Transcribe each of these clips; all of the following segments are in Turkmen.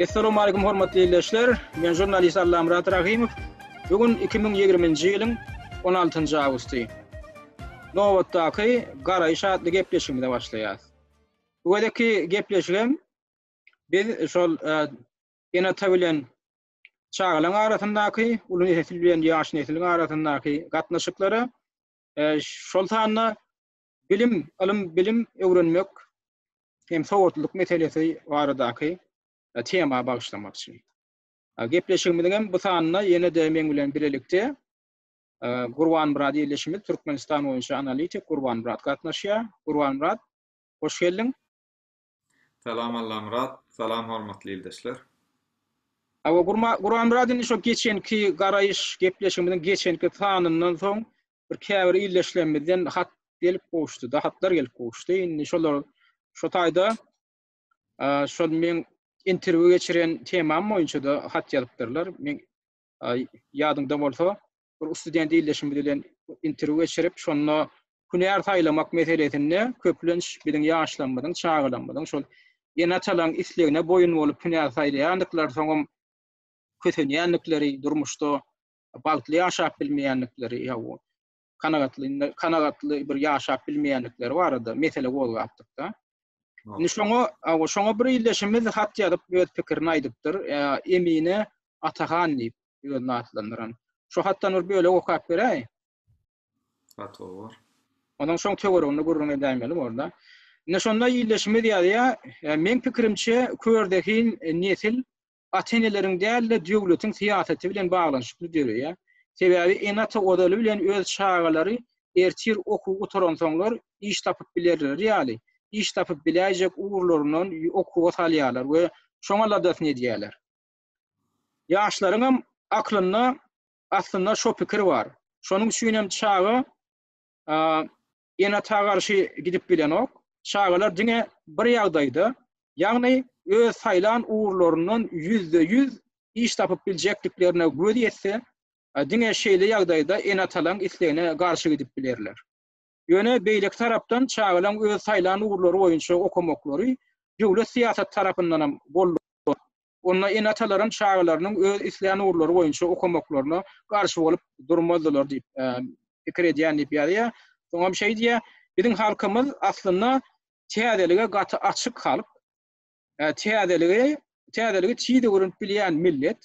Assalamu alaikum hormatly izleyijiler. Men jurnalist Allam Murat Rahimov. Bugün 2020-nji ýylyň 16-njy awgusty. Nowatdaky garaýyş adly gepleşigimde başlaýar. Bu gedeki gepleşigim biz şol enata bilen çağlaryň arasyndaky, uly nesil bilen ýaş nesiliň arasyndaky gatnaşyklary şol taýda bilim öwrenmek hem sowatlyk meselesi baradaky tema bagışlamakçı. Gepleşigimizden bu taýda ýene de men bilen birlikde Gurban Murat ýerleşimi Türkmenistan boýunça analitik Gurban Murat gatnaşýar. Gurban Murat, hoş geldin. Salam Allah Murat, salam hormatly izleyijiler. Gurban Murat'ın şu geçenki garaýyş gepleşigimizden geçenki taýdandan soň bir käbir ýerleşlemizden hat gelip goşdy, da hatlar gelip goşdy. Indi şolar şu taýda şol men interview geçiren temam boýunça da hat ýazypdyrlar. Men ýadymda bolsa bir student ýerleşimi bilen interview geçirip şonu günär taýlamak meselesinde köplenç bilen ýaşlanmadyň, çağlanmadyň şol enatalan islegine boyun bolup günär taýlaýandyklar soňam kötenýänlikleri durmuşda bagtly ýaşap bilmeýänlikleri ýa-da kanagatly bir ýaşap bilmeýänlikleri barada mesele bolupdy. Şoňa bir ýerleşimiz hat ýazyp öz pikirini aýdypdyr. Emine Atahan diýip ýöne atlandyran. Şu hatdan bir böyle okap beräý. Hat olur. Ondan soň töweregini gurrun edämelim orada. Şonda ýerleşimiz ýa-da men pikirimçe köwerdeki nesil ateneleriň däl de döwletiň siýasaty bilen baglanyşykly dörýär. Sebäbi enata odaly bilen öz çağalary ertir okuw oturan soňlar iş tapyp bilerler ýaly. İş tapyp biläjek uğurlaryndan okuw salýarlar we şoňa da ne diýerler. Ýaşlaryň aklynda aslında şo pikir bar. Şonuň üçin hem çağı enata garşy gidip bilen ok. Çağalar diňe bir ýagdaýda, ýagny öz saýlan uğurlaryndan %100 iş tapyp biljekliklerine göz ýetse, diňe şeýle ýagdaýda enatalan islegine garşy gidip bilerler. Ýöne beýlik tarapdan çağalan öz saýlan uğurlary boýunça okumaklary döwlet siýasat tarapyndan boldy. Onda enatalaryň çağalarynyň öz isleýän uğurlary boýunça okumaklaryna garşy bolup durmazdylar diýip pikir edýän diýip ýaly. Soňam şeý diýär, biziň halkymyz aslynda täzelige gaty açyk halk. Täzeligi çiğde görüp bilýän millet.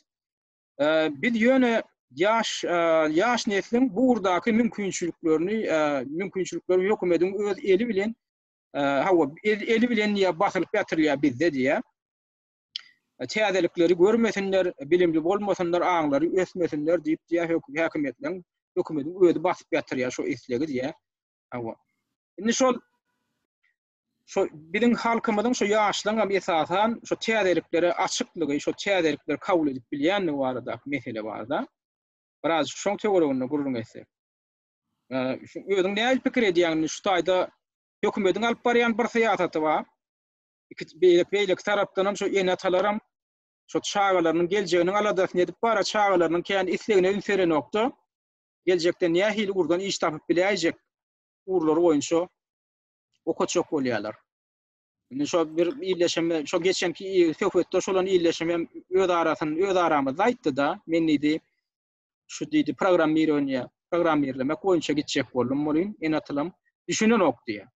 Biz ýöne ýaş neslin bu urdaky mümkinçiliklerini hökümetiň öz eli bilen eli bilen ýa basylyp ýatyrýar bizde diýär. Täzelikleri görmesinler, bilimli bolmasanlar, aňlary ösmesinler diýip diýär hökümetiň özü basyp ýatyrýar şo islegi diýär. Indi şol biziň halkymyzyň şo ýaşlaryň esasan şo täzelikleri açyklygy, şo täzelikleri kabul edip bilýän barada mesele barda. Biraz şoň töweregini gurrun etse. Şu özüň näme pikir edýän şu taýda hökümetiň alyp barýan bir siýasaty bar. Beýlik tarapdan hem şo enatalarym şo çağalarynyň geljegini aladasyny edip bara çağalarynyň kän islegine ünsere nokta. Geljekde näme hili urdan iş tapyp biläjek urlary boýunça okaçok bolýarlar. Indi şo bir ýerleşime, şo geçenki söhbetde şolan ýerleşime öz aramyzda aýtdy da, men diýdi şu diýdi programmerlemek boýunça gitjek boldum bolýan, enatylym düşünen ok diýär.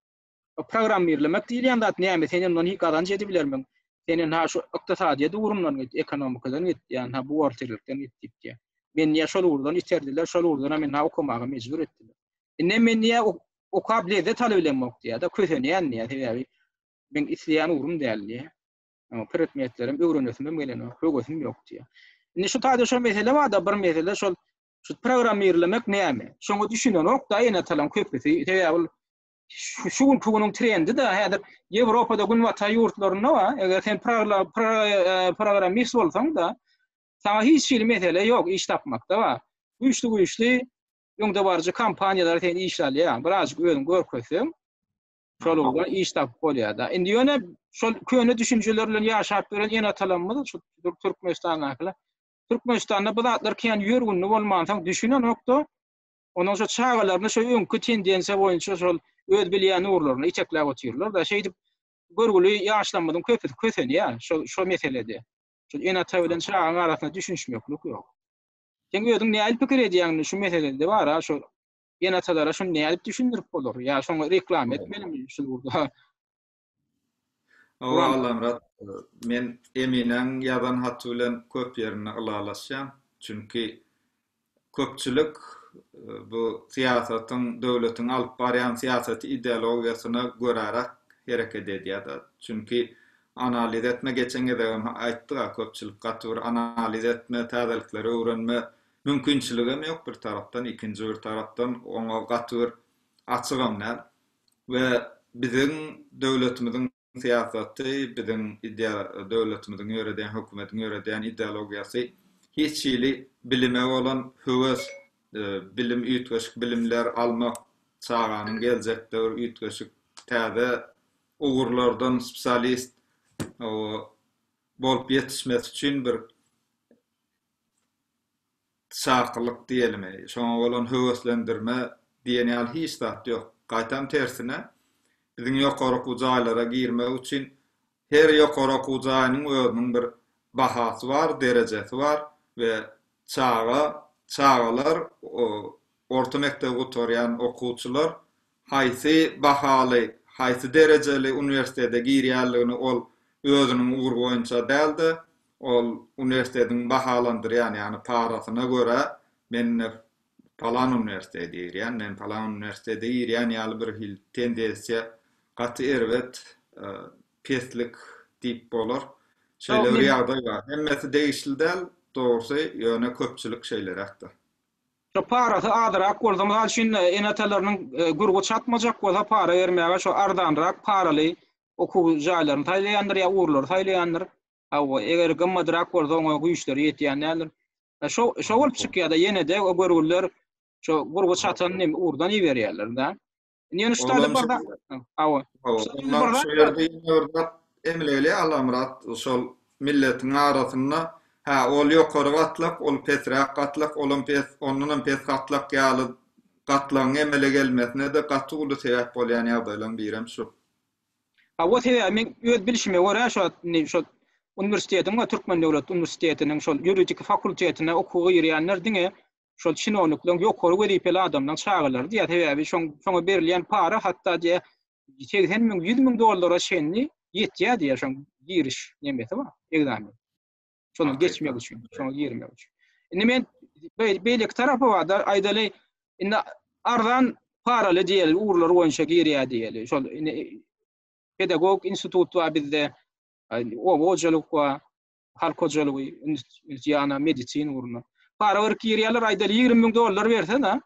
O programmerlemek diýilýän zat näme? Senen onu kazanç edip bilermiň. Senen ha şu ykdysadyýa durumdan ekonomikadan ýa ha bu ortalıkdan gitip diýär. Men ýa şol urdan iterdiler, şol urdan men ha okumagy mejbur etdiler. Indi men ýa o kabiliýeti talap edilmek diýär da kösenýän ýa sebäbi men isleýän urum däl. Predmetlerim öwrenesim bilen höwgesim ýok diýär. Indi şu taýda şo mesele bar da bir mesele şol programmerlemek näme? Şoňa düşünen ok da enatalan köpüsi sebäbi şu bugünkü trendi de häzir Ýewropada gün wata ýurtlaryna wa eger sen programmist bolsaň da sana hiç mesele ýok iş tapmakda wa güýçli ýöňde barjy kampaniýalar sen işlälýär. Biraz özüň görkezim. Şolugda iş tapyp bolýar da. Indi ýöne şol köne düşünjeler bilen ýaşap bilen enatalanmaz şu Türkmenistanda bu zatlar kän ýörgünli bolmansaň düşünen nokta. Ondan sonra çağalaryny şo öňkü tendensiýa boýunça şol öz bilýän uğurlaryny içekläp otyrlar da şeýdip görgüli ýaşlanmadan kösenýär şo meselede. Şu enata bilen çağın arasynda düşünşmeklik ýok. Sen özüň näme pikir edýäňni şu meselede bar, şu enatalara şunu näme düşündirip bolar? Ya şoňa reklam etmelim şu burada. O Murat, men eminen ýazan hat bilen köp ýerini ılalaşýam. Çünki köpçülik bu siýasatyň, döwletiň alyp barýan siýasat ideologiýasyna görärak hereket edýär. Çünki analiz etme geçen edegem aýtdyk, köpçülik gatyr analiz etme, täzelikleri öwrenme mümkinçiligim ýok bir tarapdan, ikinji bir tarapdan oňa gatyr açygam we biziň döwletimiziň siýasaty, biziň döwletimiziň ýöreden, hökümetiň ýöreden ideologiýasy hiç ýyly bilime bolan höwes, bilim ýetgeşik bilimler almak çağanyň geljekde ýetgeşik täze ugurlardan spesialist bolup ýetişmek üçin bir çağlyk diýelim. Şoňa bolan höweslendirme diýen ýaly hiç zat ýok. Gaýtam tersine biziň ýokary okuwjalara girmek üçin her ýokary okuwjanyň özüniň bir bahasy bar, derejesi bar we çağalar orta mekdep oturýan okuwçylar haýsy bahaly, haýsy derejeli uniwersitede girýärligini ol özüniň ugur boýunça däldi. Ol uniwersitetiň bahalandyrýan, ýani parasyna görä men falan uniwersitede girýän, men falan uniwersitede girýän ýaly bir hil tendensiýa gaty erwet peslik dip bolar. Şeýle bir ýagdaý bar. Hemmesi değişildäl, dogrusu ýöne köpçülik şeýler hakda. Şu parasy adyrak bolsa, mysal üçin enatalarynyň gurgu çatmajak bolsa para bermäge şu ardanrak paraly okuw jaýlaryny taýlaýandyr ýa urlary taýlaýandyr. Awa eger gymmadrak bolsa oňa güýçler ýetýänler. Şo bolup çykýar-da ýene-de o gurgular şu gurgu çatan näme urdan ýerýärler da. Ýene şu taýda barda. Awa. Emleli Murat, şol milletiň arasynda ol ýokary gatlak, ol pesrak gatlak, onundan pes gatlak ýaly gatlaň emele gelmesine de gaty uly sebäp bolýan ýagdaýlaryň birem şu. O sebäp men öz bilişime görä şu universitetiň we Türkmen Döwlet Universitetiniň şol ýuridik fakultetine okuwy ýerýänler diňe şol çynowniklyň ýokary welipeli adamlaryň çağılar diýär sebäbi şoňa berilýän para hatda diýe 80.000 $100.000 dollara şenli ýetýär diýär şoň giriş nemeti bar, egzami. Şonu geçmek üçin, şonu girmek üçin. Indi men beýlik tarapy bar da aýdaly indi ardan paraly diýeli urlar boýunça girýär diýeli. Şol pedagog institut bar bizde. O hocalyk we halk hojalygy, ýa-ni medicin uruna. Para berip girýärler aýdaly $20.000 berse da,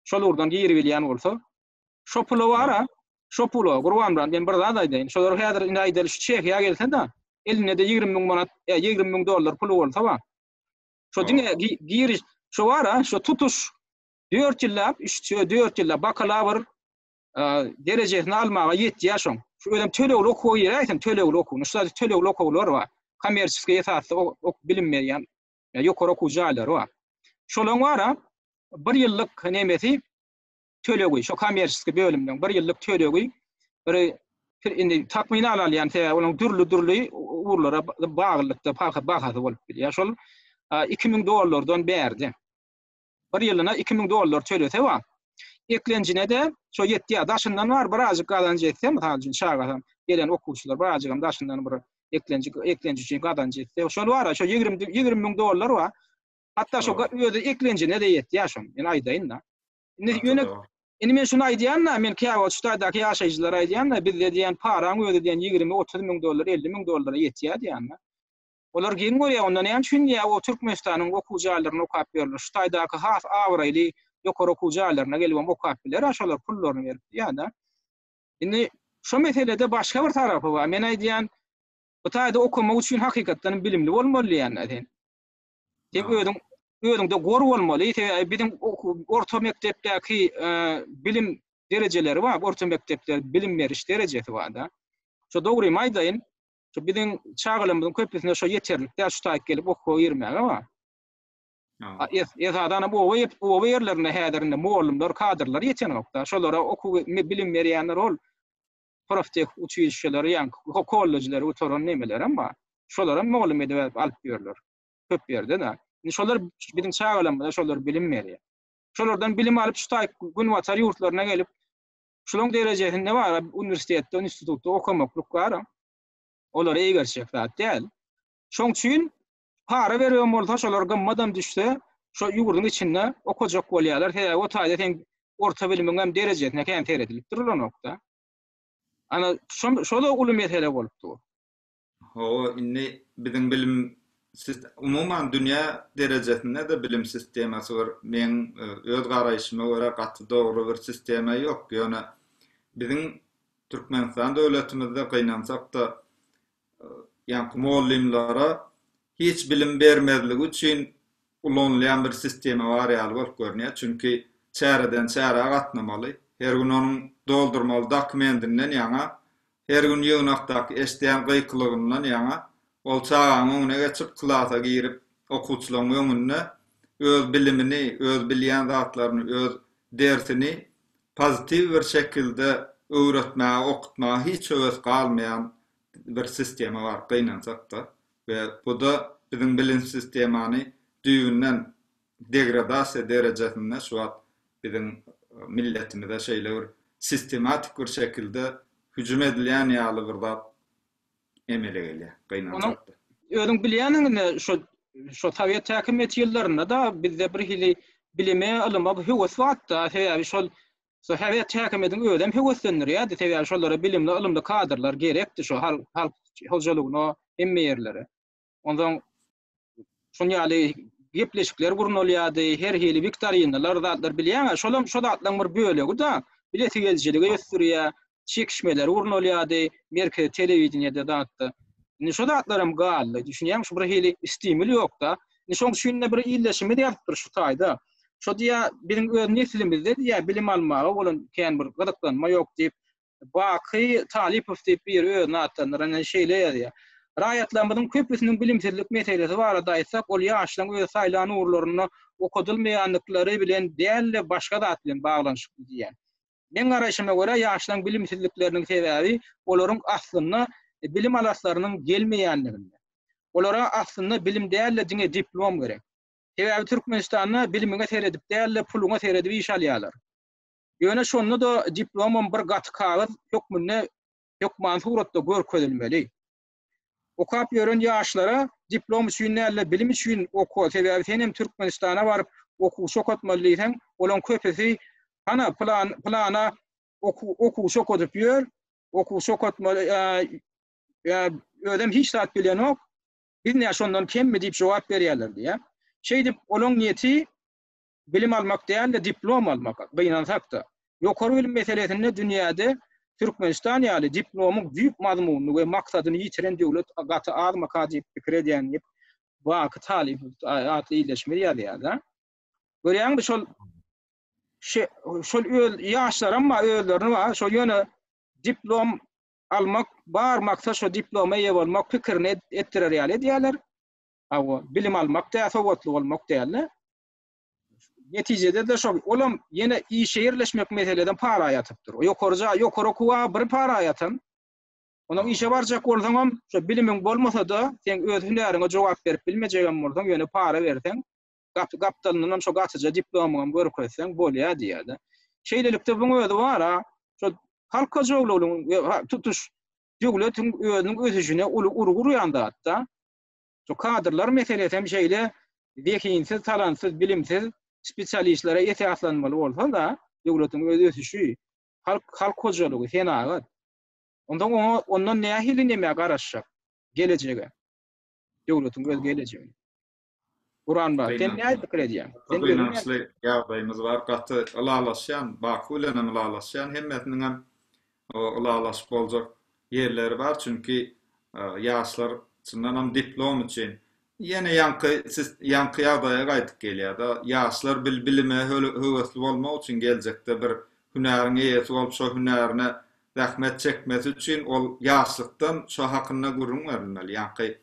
şol urdan girip bilýän bolsa, şo pulu bara, şo pulu gurban bilen men bir zat aýdaýyn. Şolar häzir indi aýdaly şu Çekiýa gelse da, eline de $20.000 pulu bolsa ba. Şo diňe giriş, şo bara, şo tutuş 4 ýyllap, 4 ýyllap bakalawr derejesini almaga ýetýär şoň. Şu ödem tölegli okuw ýerä, tölegli okuw. Şu tölegli okowlar bar. Kommersiýa ýetasy bilinmeýän ýokary okuwjalar bar. Şolaň bara 1 ýyllyk nemesi tölegi, şu kommersiýa bölümden 1 ýyllyk tölegi bir indi takmini alýan sebäbi türlü urlara baglykda bahasy bolup bilýär. Şol $2.000 berdi. 1 ýylyna $2.000 төлese bar. Eklenjine de şo ýetdi daşyndan bar birazjyk gazanç etse, mysal üçin şagasam gelen okuwçylar birazjyk daşyndan bir eklenji üçin gazanç etse, şol bar, şo $20.000 bar. Hatda şo özü eklenjine de ýetdi ýaşam. Men aýdaýyn da. Indi men şunu aýdýan, men käwä şuýdaky ýaşaýjylara aýdýan, bizde diýen paraň özü diýen $20-30.000, $50.000 ýetýär diýen. Olar giň görýär, ondan ýa şun ýa o Türkmenistanyň okuwjalarına okap berler. Şuýdaky has awraýly ýokary okuwjalarına gelip okap biler, aşalar pullaryny berip ýa-da. Indi şu meselede başga bir tarapy bar. Men aýdýan, bu taýda okumak üçin hakykatdan bilimli bolmaly ýa-ni. Tek özüňde gor bolmaly. Biziň orta mekdepdäki bilim derejeleri bar, orta mekdepde bilim beriş derejesi bar da. Şo dogry aýdaýyn, şo biziň çağlymyzyň köpüsinde şo ýeterlikde şu taýyp gelip okuw ýermäge bar. Ýa-da bu ýerlerine häzirinde muallimler, kadrlar ýetenokda. Şolara okuw bilim berýänler ol. Proftek uçuşçuları, yani kollejleri, utoran nemeler ama şolara mugallim edip alyp berler. Köp berdi da. Şolar biziň çağalamada şolar bilim berýär. Şolardan bilim alyp şu taýyk gün watar ýurtlaryna gelip şolaň derejesinde bar uniwersitetde, institutda okumaklyk bar. Olar egerçek zat däl. Şoň üçin para berýän bolsa şolar gymmadan düşse, şo ýurduň içinde okujak bolýarlar. He, o taýda teň orta bilimiň hem derejesine kän teredilip durur o nokta. Ana şoda uly mesele bolupdy. O inni biziň bilim umuman dünýä derejesinde de bilim sistemasy var. Men öz garaýşyma görä gaty dogry bir sistema ýok. Ýöne biziň Türkmenistan döwletimizde gynansak da ýa-ni muallimlara hiç bilim bermezligi üçin ulanýan bir sistema bar ýaly bolup görnýär. Çünki çäreden çäre gatnamaly. Her gün onuň doldurmaly dokumentinden ýaňa, her gün ýygnakdaky eşdeýän gykylygyndan ýaňa ol çağanyň öňüne geçip klasa girip okuwçylaryň öňünde öz bilimini, öz bilýän zatlaryny, öz dersini pozitiv bir şekilde öwretmäge, okutmaga hiç höwes galmaýan bir sistema bar gynansak da we bu da biziň bilim sistemany düýünden degradasiýa derejesinde şu wagt biziň milletimize şeýle sistematik bir şekilde hüjüm edilýän ýaly bir zat emele gelýär, gynansak da. Özüň bilýänine şo Sowiet häkimet ýyllarynda da bizde bir hili bilime, ilyma höwes wagtda, täze şol Sowiet häkimetiň özüm höweslendir ýa-da täze şolara bilimli, ilymly kadrlar gerekdi şo halk hojalygyna emme ýerlere. Ondan şoň ýaly gepleşikler gurnolýady, her hili viktoriýanalar zatlar bilýän, şolam şo zatlaryň bir bölegi da bileti geljiligi gösterýär, çekişmeler gurnolýady, merkez telewizionyada zatda. Şo zatlarym gally, düşünýän şu bir hili stimul ýok da. Şoň şeýle bir illeşimi diýipdir şu taýda. Şo diýä biziň öz neslimizde diýä bilim almaga bolan kän bir gydyklanma ýok diýip Baky Talipow diýip bir öz natanyň şeýle ýa. Raýatlarymyzyň köpüsiniň bilimsizlik meselesi barada aýtsak, ol ýaşlaryň öz saýlany urlaryny okudylmaýanlyklary bilen dälle başga zat bilen baglanyşykly diýär. Men garaýşyma görä ýaşlaryň bilimsizlikleriniň sebäbi olaryň aslyny bilim alaslarynyň gelmeýänliginde. Olara aslında bilim dälle diňe diplom gerek. Sebäbi Türkmenistanda bilimiňe teredip dälle puluňa teredip iş alýarlar. Ýöne şonu da diplomam bir gaty kagaz hökmünde hökman suratda görkezilmeli. Okap ýören ýaşlara diplom üçin dälle bilim üçin okuw, sebäbi senem Türkmenistana baryp okuw şokatmalysan, olan köpesi ana plana okuw şokatyp ýör, okuw şokatmaly ödem hiç zat bilýän ok. Biz näme şondan kemmi diýip jogap berýärler diýä. Şeý diýip olaň niýeti bilim almak däl de diplom almak. Beýnansak da ýokary bilim meselesinde dünýäde Türkmenistan ýaly diplomyň büyük mazmuny we maksadyny ýitiren döwlet gaty azmaka diýip pikir edýän diýip Baky Talipow atly illeşme ýa-da. Görýäňmi şol öl ýaşlar amma öllerini var. Şol ýöne diplom almak bar maksat şo diploma ýa bolmak pikirini etdirer ýaly diýerler. Awa bilim almak da sowatly bolmak diýerler. Netijede de şo olam ýene işe ýerleşmek meseleden para ýatypdyr. Ýokary okuwa bir para ýatan. Onuň işe barjak bolsaňam şo bilimiň bolmasa da sen öz hünäriňe jogap berip bilmejegem bolsaň ýöne para berseň gapdalyndan şo gatyja diplomam görkezseň bolýar diýerler. Şeýlelikde bu öýde bar şo halka joglawyň tutuş döwletiň özüniň ösüşine urgur ýanda hatda. Şo kadrlar meselesi hem şeýle zekinsiz, talantsız, bilimsiz spesialistlere ýetýaslanmaly bolsa da döwletiň ösüşi halk hojalygy senagat. Ondan nähili näme garaşjak gelejege. Döwletiň öz gelejegi. Quran bar. Sen näme pikir edýän? Sen gynançly ýagdaýymyz bar. Gaty alalaşýan, Baky bilen alalaşýan hemmetiniň hem alalaşyp boljak ýerleri bar. Çünki ýaşlar çyndan hem diplom üçin ýene ýanky ýagdaýa gaýtyp gelýär da. Ýaşlar bilime höwesli bolmak üçin geljekde bir hünäriň eýesi bolup şo hünärine zähmet çekmesi üçin ol ýaşlykdan şo hakyna gurrun berilmeli. Ýanky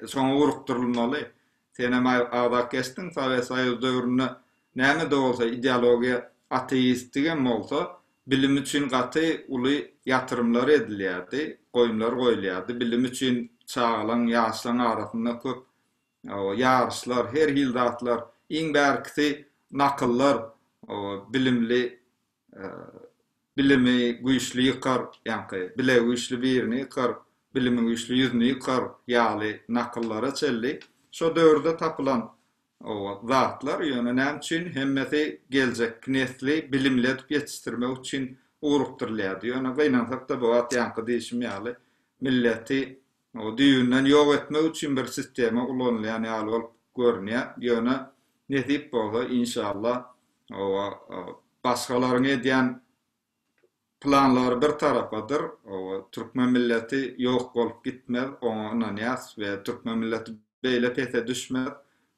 şoňa urukdurulmaly. Senem ağda kestin, Sovet Soýuz döwründe näme de bolsa ideologiýa ateist diýen bolsa, bilim üçin gaty uly ýatyrymlar edilýärdi, goýumlar goýulýardy. Bilim üçin çağalan ýaşlaryň arasynda köp ýarşlar, her hildatlar, iň bärkisi nakyllar, bilimli bilimi güýçli ýykar, ýa-ni bile güýçli birini ýykar, bilimi güýçli ýüzüni ýykar, ýaly nakyllara çelli. Şo döwürde tapylan zatlar ýöne näme üçin hemmeti geljek nesli bilimledip ýetişdirmek üçin urukdurlýar. Ýöne gynansak da bu wagt ýa-ni diýişim ýaly milleti düýünden ýok etmek üçin bir sistema ulanylýan ýaly bolup görünýär. Ýöne netip bolsa inşallah başgalaryň edýän planlar bir tarafadır. Türkmen milleti ýok bolup gitmez, ona ýas we Türkmen milleti beýle pete düşmez.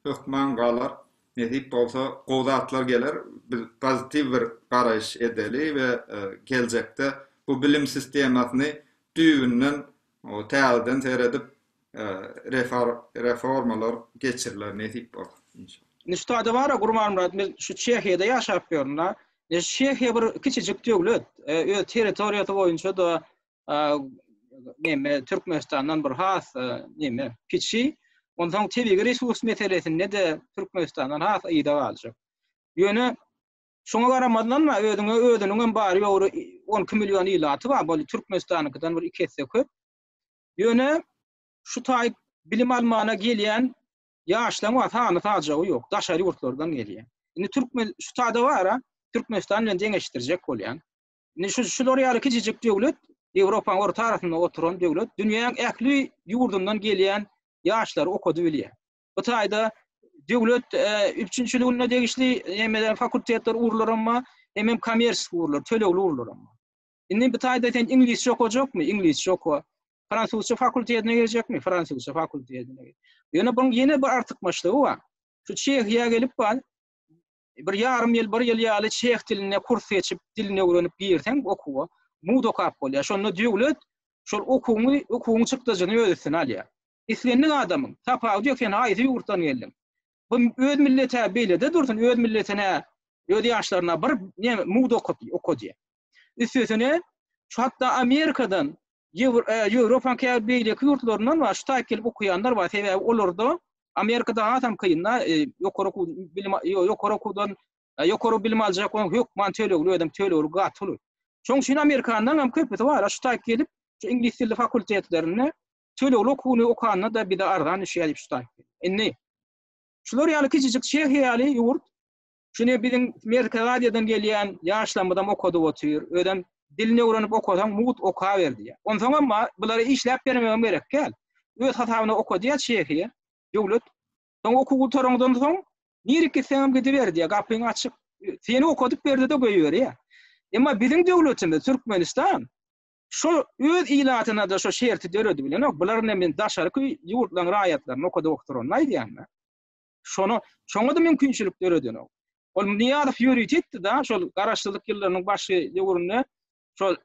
Hökman galar. Netip bolsa gowdatlar geler. Biz pozitiv bir garaş edeli we geljekde bu bilim sistemasyny düýünden täzeden seredip reformalar geçiriler netip bolsa inşallah. Niştada var Gurman Murat, şu Çehya'da ýaşap görünler. Çehya bir kiçijik döwlet, territoriýasy boýunça da Türkmenistandan bir has piçi. Ondan tebiği resurs meselesinde de Türkmenistan'dan has ýyda galjak. Ýöne şoňa garamadan ödünüň bari 12 milyon ýylaty bar, bu Türkmenistanyňkydan bir 2 hesse köp. Ýöne şu taýyp bilim almana gelýän ýaşlaryň wataňy tajagy ýok, daşary ýurtlardan gelýän. Indi Türkmen şu taýda bar, Türkmenistan bilen deňeşdirjek bolýan. Indi şular ýaly kiçijik döwlet, Ýewropaň orta tarapynda oturan döwlet, dünýäniň ähli ýurdundan gelýän ýaşlar okudy bilýär. Bu taýda döwlet 3-nji ýylyna degişli hemden fakultetler urlarynma, hem kommersiýa urlar, tölegli urlarynma. Indi bu taýda sen ingilisçe okujakmy? Ingilisçe oku. Fransuzca fakultetine girecekmi? Fransuzca fakultetine. Ýöne bunun ýene bir artykmaçlygy bar. Şu Çehya'ya gelip bar, bir ýarym ýyl, bir ýyl ýaly çeх diline kurs seçip diline öwrenip girsen okuwa, muda kap bolýar. Şonu döwlet şol okuwyň çykdyjyny öýdüsini alýar. İslenlik adamın tapağı diyor ki haydi yurtdan geldim. Bu öz millete beýlede dursun, öz milletine, öz ýaşlaryna bir muda okudy. Üstüne şu hatta Amerikadan, Ýewropaň beýleki ýurtlaryndan we şu taýyp gelip okuyanlar bar. Sebäbi olarda Amerikada hatam kıyınlar, yokoro bilim alacak yok, man tölegli ödem tölegli gatılı. Çünkü Amerikandan hem köpeti var, şu taýyp gelip şu İngiliz dilli fakultetlerine tölegli okuyanlar da bir de aradan işe edip şu taýyp. Indi şular ýaly kiçijik şeýle ýaly ýurt, şunu bizim Merkazdan gelýän ýaşlamydan okudy otyr, ödem dilini öwrenip okudan mut oka berdi. Ondan ama bulary işläp bermegem gerek gel. Öz hatawyny okudy şeýle döwlet. Soň okuw torongdan soň niriki seňem gidiberdi ýa gapyň açyk. Seni okudyp berdi de goýýar. Emma bizim döwletimiz Türkmenistan şu öz ilatyna da şu şerti döredi bilen, bular nämen daşary ýurtlaryň raýatlaryny okudy okturanlar diýenler. Şoňa da mümkinçilik döredi. Ol Niýazow ýöretdi da şol garaşlyk ýyllarynyň başy ýurunda şol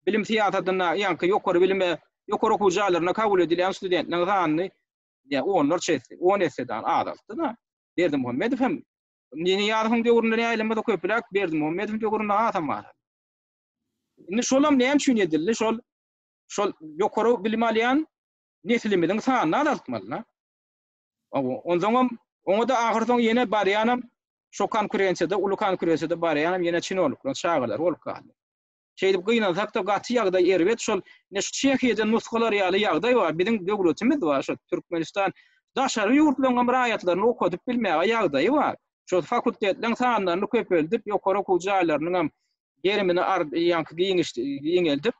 bilim tiýatradyna ýa-ni ýokary bilime, ýokary okuw jalaryna kabul edilen studentleriň sanyny ya onlar çeşdi. 10 eseden adaltı da. Berdim Muhammedow hem Niýazowyň döwründe näýlemede köpülek Berdim Muhammedow döwründe atam bar. Indi şolam näme üçin edildi? Şol ýokary bilim alýan neslimiň sanyny adaltmaly. Ondan oňa da ahyrdan ýene barýanam şo konkurensiýada, uly konkurensiýada barýanam ýene çinoluklar, şagylar bolup galdy. Şeýdip gynansak da gaty ýagdaý erbet şol Çehya'dan nusgalar ýaly ýagdaý bar. Bizim döwletimiz bar, şo Türkmenistan daşary ýurtlaryň raýatlaryny okudyp bilmäge ýagdaý bar. Şo fakultetleriň sanyny köpeldip, ýokary okuw jaýlarynyň gerimini ýeňeldip,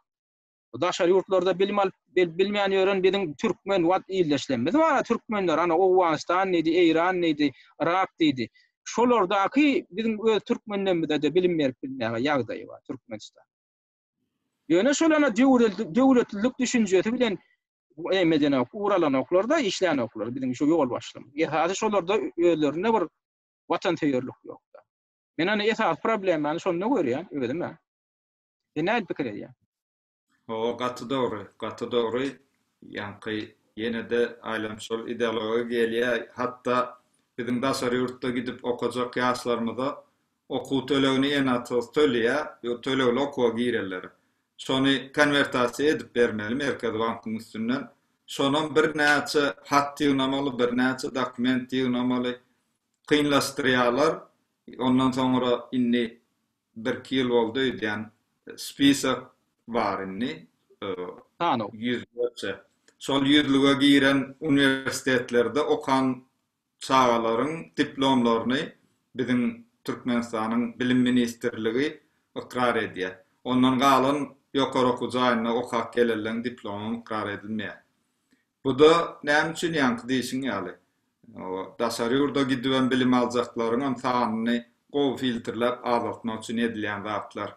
daşary ýurtlarda bilim alyp bilmeýän ýören bizim türkmen wat ýerleşlenmez bar. Türkmenler ana Owganistan nedi, Eýran nedi, Irak dedi. Şolardaky bizim öz türkmenlerimize de bilim berip bilmäge ýagdaý bar Türkmenistan. Ýöne şolana döwletlik düşünjesi bilen emedene uralan oklarda işleyen oklar bizim şu yol başlamy. Ýa-da şolarda özlerine bir watanperwerlik ýok. Men ana esas problemany şonu görýän, öýdemi? Näme pikir edýär? Gaty dogry. Ýa-ni ýene de aýlamşol ideologiýa gelýär. Hatda bizim daşary ýurtda gidip okujak ýaşlarymyza okuw tölegini en atyz tölýär, ýa tölegli okuwa girerler. Şonu konvertasiýa edip bermeli Merkez Bankyň üstünden şonun bir näçe hat ýygnamaly, bir näçe dokument ýygnamaly, kynlaşdyrýarlar. Ondan sonra inni 1-2 ýyl boldy diýen spisak bar inni. Tano. 100 Sol ýüzlüge giren universitetlerde okan çağalaryň diplomlaryny bizim Türkmenistanyň bilim ministrligi ikrar edýär. Ondan galan ýokary okuw jaýyna okap gelenden diplomum ikrar edilmeýär. Bu da näme üçin ýanky diýişiň ýaly. Daşary ýurda gidýän bilim aljaklaryň sanyny gowy filtrlep azaltmak üçin edilýän zatlar.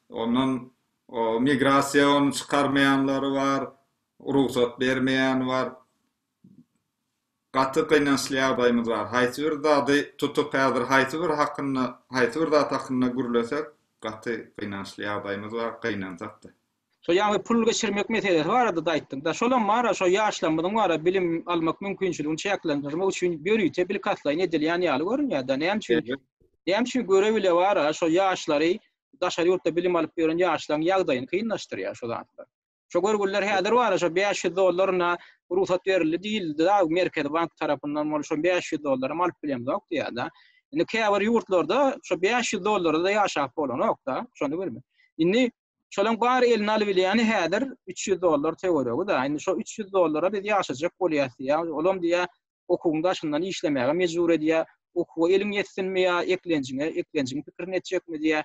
Onun migrasiýa çykarmaýanlary bar, ruhsat bermeýän bar. Gaty gynançlyğa baýmyz bar. Haýsy bir zady tutup häzir haýsy bir zat hakynda gürlesek, gaty gynançlyğa baýmyz bar, gynanjakdy. So ýa-ni pul geçirmek meselesi barada da aýtdyň. Da şolan mara şo ýaşlanmadyň bara bilim almak mümkinçiligini çäklendirmek üçin görýär aplikatsiýa edilýän ýaly görünýär da. Näme üçin görebilýär bara şo ýaşlary daşary ýurtda bilim alyp ýören ýaşlaryň ýagdaýyny kynlaşdyrýar şo zatlar. Şo görgüller häzir bara şo $500 ruhsat berildi diýildi da Merkez Bank tarapyndan şo $500 alyp bilen zok diýär da. Indi käbir ýurtlarda şo $500 da ýaşap bolanok da, şonu bilme. Indi şolan bar elini alyp bilýäni häzir $300 tegeregü da. Indi şo $300 biz ýaşajak bolýar. Olam diýär okuwda şundan işlemäge mejbur edýär. Okuw eliň ýetsinmeýär, eklenjiňe pikirini etjekmi diýär.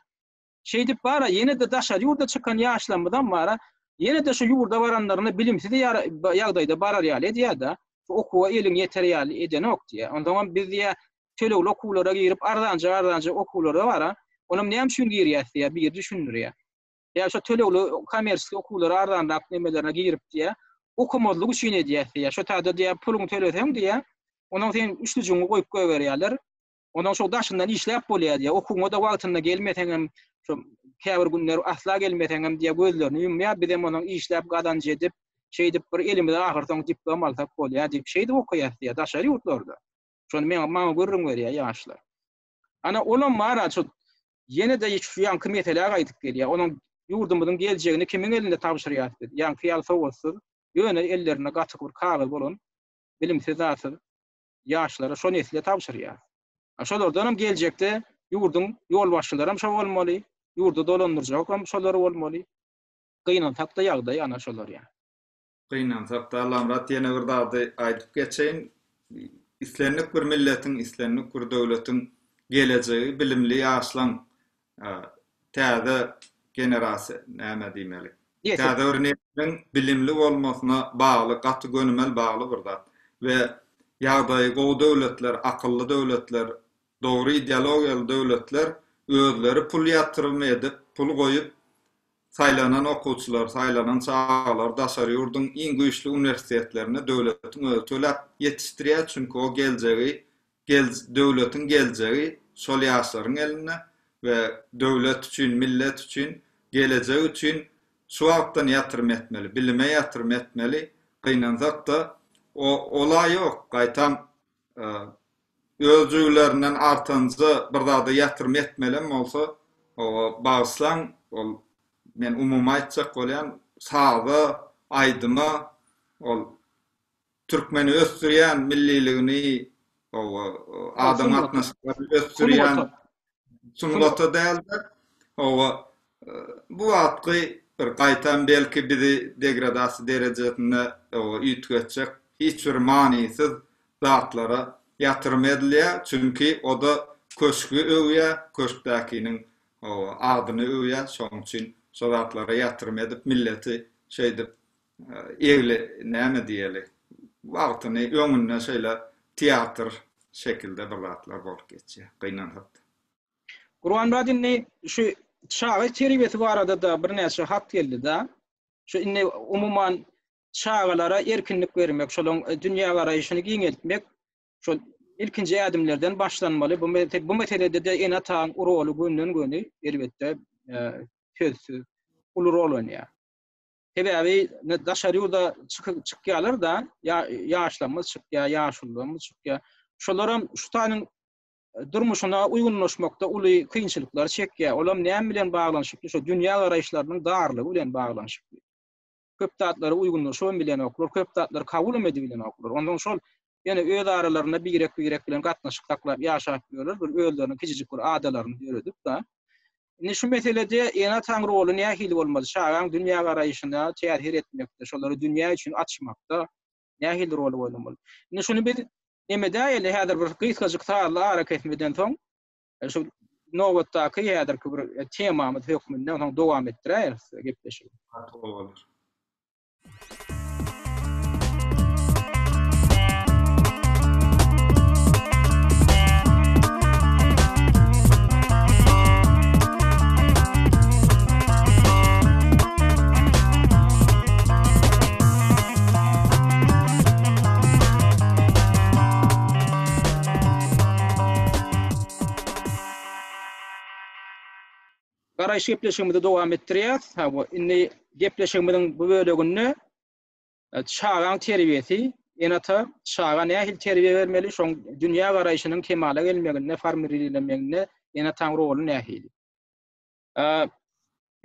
Şeýdip bara ýene de daşary ýurda çykan ýaşlanmadan bara ýene de şu ýurda baranlaryny bilimsiz ýagdaýda barar ýaly edýär da. Okuwa eliň ýeter ýaly edenok diýär. Ondan biz diýär tölegli okuwlara girip ardanca okuwlara bara. Onam näme üçin girýär diýär, bir düşünürýär. Ya şu tölegli kommersiýa okuwlara ardanrak nemelerine girip diýär, okumazlyk üçin edýär diýär. Şu taýda diýär puluny töleseň diýär, ondan sen üçlüjüňi goýup goýberýärler. Ondan şu daşyndan işläp bolýar diýär. Okuwda wagtynda gelmeseň hem şu käbir günler asla gelmeseň hem diýär gözlerini ýumýar, bir hem onuň işläp gadanjy edip, şeýdip bir elimde ahyrdan diplom alsak bolýar diýip şeýdi okuýar diýär daşary ýurtlarda. Şonu men görürüm berýär ýaşlar. Ana olam mara şu ýene de şu ýanky meselelere gaýdyp gelýär. Onuň ýurdumyzyň geljegini kimiň elinde tapşyrýar diýär. Ýanky ýalsa bolsun, ýöne ellerine gatyk bir kagaz bolan bilimsiz zatlar ýaşlara şo nesle tapşyrýar. Şolardan hem geljekde ýurdun ýolbaşçylary hem şo bolmaly, ýurdu dolandyrjak hem şolary bolmaly. Gynansak da ýagdaý ana şolar ýa. Gynansak da lamrat ýene bir dady aýdyp geçeýin. İslenlik bir milletin, islenlik bir döwletiň geleceği bilimli ýaşlan täze generasiýa näme diýmeli. Täze örnekden bilimli bolmasyna bagly, gaty gönümel bagly bir zat we ýagdaýy gowy döwletler, akylly döwletler, dogry ideologiýaly döwletler özleri pul ýatyrym edip, pul goýup saýlanan okuwçylar, saýlanan çağalar daşary ýurdun iň güýçli universitetlerine döwletiň öňe töläp ýetişdirýär, çünki o geljegi, döwletiň geljegi şol ýaşlaryň eline we döwlet üçin, millet üçin, gelecek üçin şu wagtdan ýatyrym etmeli, bilime ýatyrym etmeli. Gynansak da o olay ýok. Gaýtam özüňlerinden artanja bir zada ýatyrym etmeli bolsa, o bagslan, ol men umumy aýtjak bolýan saga, aýdyma, ol türkmeni ösdürýän milliligini, o adam atnaşyklary ösdürýän sunulata däldi. Bu atky bir gaýtan belki bizi degradasiýa derejesine ýitgetjek hiç bir manisiz zatlara ýatyrym edilýär, çünki o da köşkü öwýär, köşkdäkiniň adyny öwýär, şoň üçin şo zatlara ýatyrym edip milleti şeýdip egli näme diýeli wagtyny öňüne şeýle teatr şekilde bir zatlar bolup geçýär, gynanýar. Gurban Radinni şu çağı terbiýeti barada da bir näçe hak geldi da. Şu inni umuman çağlara erkinlik bermek, şolaň dünýä garaýyşyny giňeltmek, şu ilkinji adımlardan başlanmaly. Bu meselede de en ataň rolu günden güni elbetde söýsüz ulu rol oynayar. Sebäbi daşary ýurda çykýarlar da ýaşlanmaz çykýar, ýaşullymyz çykýar. Şolaram şu taýyň durmuşuna uygunlaşmakda uly kynçylyklar çekýär. Olam näme bilen baglanyşyply? Şu dünýä garaýyşlarynyň darlygy bilen baglanyşyply. köp tatları uygunlaşan bilen okullar, köp tatları kabul edilen okullar. Ondan şol ýene öz aralarynda birek bilen gatnaşyk taklap ýaşap ýörler, bir özleriniň kiçijik bir adalaryny öğredip da. Indi şu meselede ýene taňry oly nähili bolmaly? Şaňaň dünýä garaýyşyna täsir etmekde, şolary dünýä üçin açmakda nähili rol oýnamaly? Indi şunu bir nemede ýeli häzir bir gysgaçyk taýla hareket etmeden soň şu nowatdaky ýa-da bir temamyz hökmünde onu dowam etdirýäris gepleşik. Olur. Garaýş gepleşigimizi dowam etdirýäs. Ha bu indi gepleşigimiziň bu bölegini çağan terbiýeti, enata çağa nähil terbiýe bermeli, şoň dünýä garaýşynyň kemala gelmegine, formülilemegine enataň roly nähili.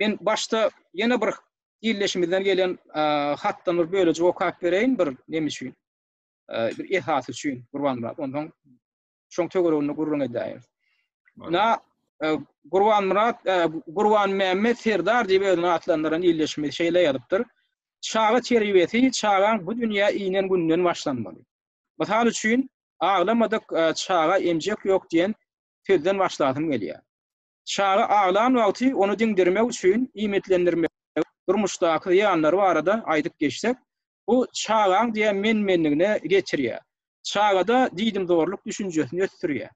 Ben başta ýene bir ýerleşimizden gelen hatdan bir böleji okap bereýin bir nemi üçin. Bir ihas üçin Gurbanmurat. Ondan şoň töweregini gurrun edýär. Na Gurbanmurat, Gurban Mehmet Serdar diýip özüne atlandyran ýerleşimi şeýle ýazypdyr. Çağa terbiýeti çağan bu dünýä inen günden başlanmaly. Mysal üçin ağlamadyk çağa emjek ýok diýen sözden başladym gelýär. Çağa ağlan wagty onu diňdirmek üçin iýmetlendirmek, durmuşdaky ýanlary barada aýdyp geçsek, bu çağan diýen menmenligine geçirýär. Çağada diýdim zorluk düşünjesini ötürýär.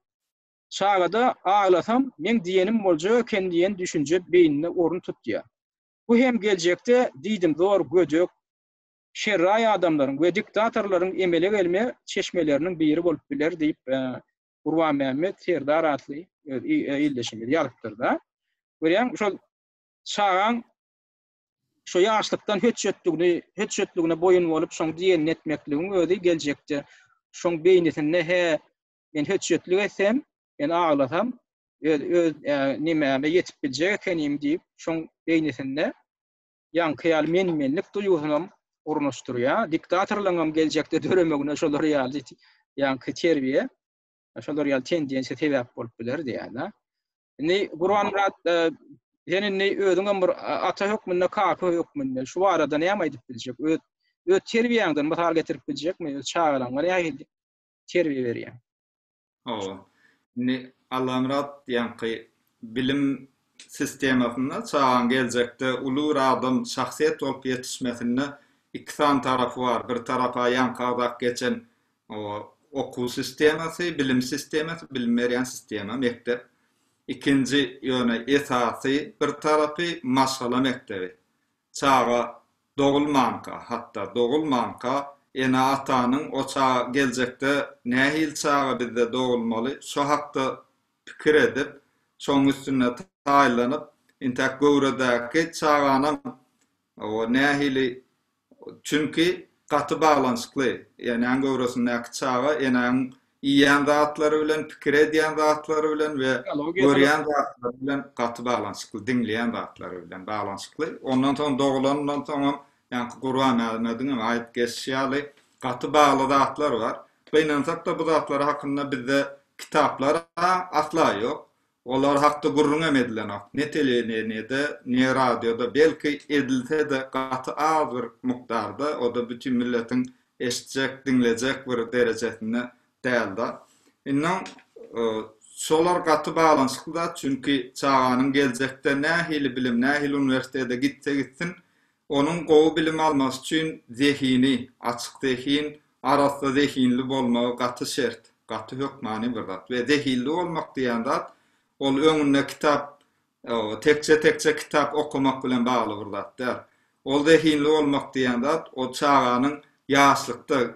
Çağada ağlasam men diýenim bolja eken diýen düşünje beýnine orun tutýar. Bu hem geljekde diýdim zor göjek şerraý adamlaryň we diktatorlaryň emele gelme çeşmeleriniň biri bolup biler diýip Gurban Mehmet Serdar atly ýerleşimi ýalypdyr da. Görýän şol çağan şu ýaşlykdan höçetligine boyun bolup şoň diýen etmekligini özi geljekde şoň beýnetinde he men höçetlik etsem, men ağlasam öz nimeme yetip biljek ekenim diýip şoň beýnetinde ýankyýal menmenlik duýgusyny ornaşdyrýar. Diktatorlaryň geljekde döremegine şolary ýaly ýanky terbiýe, şolary ýaly tendensiýa sebäp bolup biler diýär. Indi Gurbanmurat ýene özüňem bir ata hökmünde, kaka hökmünde şu arada näme aýdyp biljek? Öz terbiýäňden mysal getirip biljekmi? Öz çağalaňa nähili terbiýe berýär? Allamrat ýanky bilim sistemasyna çağan geljekde ulur adam şahsiýet bolup ýetişmesine iki tarafy bar. Bir tarafa ýankadak geçen okuw sistemasy, bilim sistemasy, bilim berýän sistema, mektep. İkinci ýöne esasy bir tarapy maşgala mektebi. Çağa dogulmanka, hatta dogulmanka ena atanyň o çağa geljekde nähil çağa bizde dogulmaly, şu hakda pikir edip, şoň üstüne taýlanyp, intak göwredaky çağanyň o nähili çünki gaty balanskly, ýani göwresindäki çağa enaň iýen zatlary bilen, pikir edýän zatlary bilen we görýän zatlary bilen gaty balanskly, diňleýän zatlary bilen balanskly. Ondan soň dogulandan soň ýani Gurban Mehmetiň aýdyp geçýäli gaty bagly zatlar bar. Beýnensak da bu zatlar hakynda bizde kitaplar asla ýok. Olar hakda gurrun emedilen ok. Ne televiziýada, ne radioda, belki edilse de gaty az bir mukdarda, o da bütün milletin eşitjek, dinlejek bir derejesinde däldi. Innan solar gaty balanskda çünki çağanyň geljekde nähili bilim, nähili universitede gitsin, onun gowy bilim almas üçin zehini, açyk zehin, arasda zehinli bolmagy gaty şert, gaty hökmany bir zat we zehilli bolmak diýen zat ol öňünde kitap, tekçe kitap okumak bilen bagly bir zatdyr. Ol zehinli bolmak diýen zat o çağanyň ýaşlykda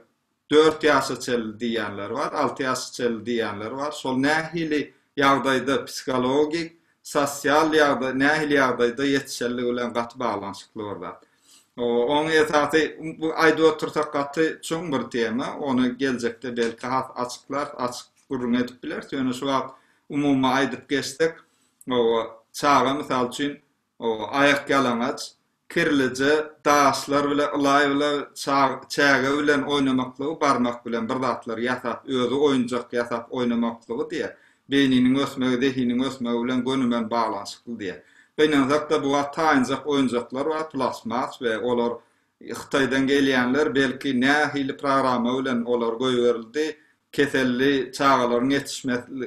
4 ýaşa çel diýenler bar, 6 ýaşa çel diýenler bar. Şol nähili ýagdaýda psikologik, sosial ýagdaýda, nähili ýagdaýda ýetişenligi bilen gaty balanşykly bar. Onu esasy bu aýda otursak gaty çoň bir tema, onu geljekde belki açyklar, açyk gurrun edip biler. Ýöne şu wagt umumy aýdyp geçsek, çağa mysal üçin ayak yalamaç, kirlice daşlar bilen ılay bilen çäge bilen oynamaklygy barmak bilen bir zatlar ýasap özü oýunjak ýasap oynamaklygy diýe beýniniň ösmegi dehiniň ösmegi bilen gönümen baglanşykly diýe. Beýnazakda bu taýynjak oýunjaklar we plasmas we olar Hytaýdan gelýänler belki nähili programa bilen olar goýberildi. Keselli çağalaryň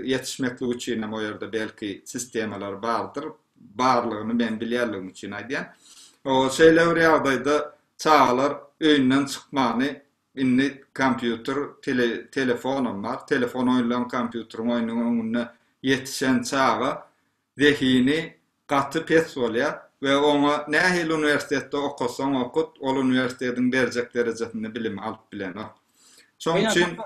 yetişmekligi üçin hem o ýerde belki sistemalar bardyr. Barlygyny men bilýärligim üçin aýdýan. O şeýle bir ýagdaýda çağalar öýünden çykmany, inni kompýuter, telefonum bar, telefon oýnlan kompýuter oýnunyna yetişen çağa zehini gaty pes bolýar we oňa nähili universitetde okusaň okut, ol universitetiň berjek derejesinde bilim alyp bilenok. Şoň üçin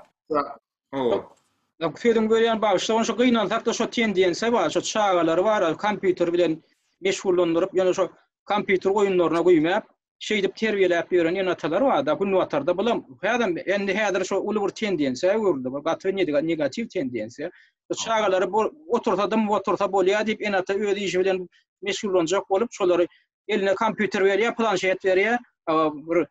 Fedim görýän başda şu gynalsak da şu tendensiýa bar, şu çağalar bar, kompýuter bilen meşgullandyryp, ýani şu kompýuter oýunlaryna goýmap, şeýdip terbiýelep ýören ýanatar bar da, bu nuwatarda bilen häzir endi häzir şu uly bir tendensiýa görüldi, bir gaty negativ tendensiýa. Şu çağalary otursa bolýar diýip enata öz işi bilen meşgullanjak bolup, şolary eline kompýuter berýär, planşet berýär, bir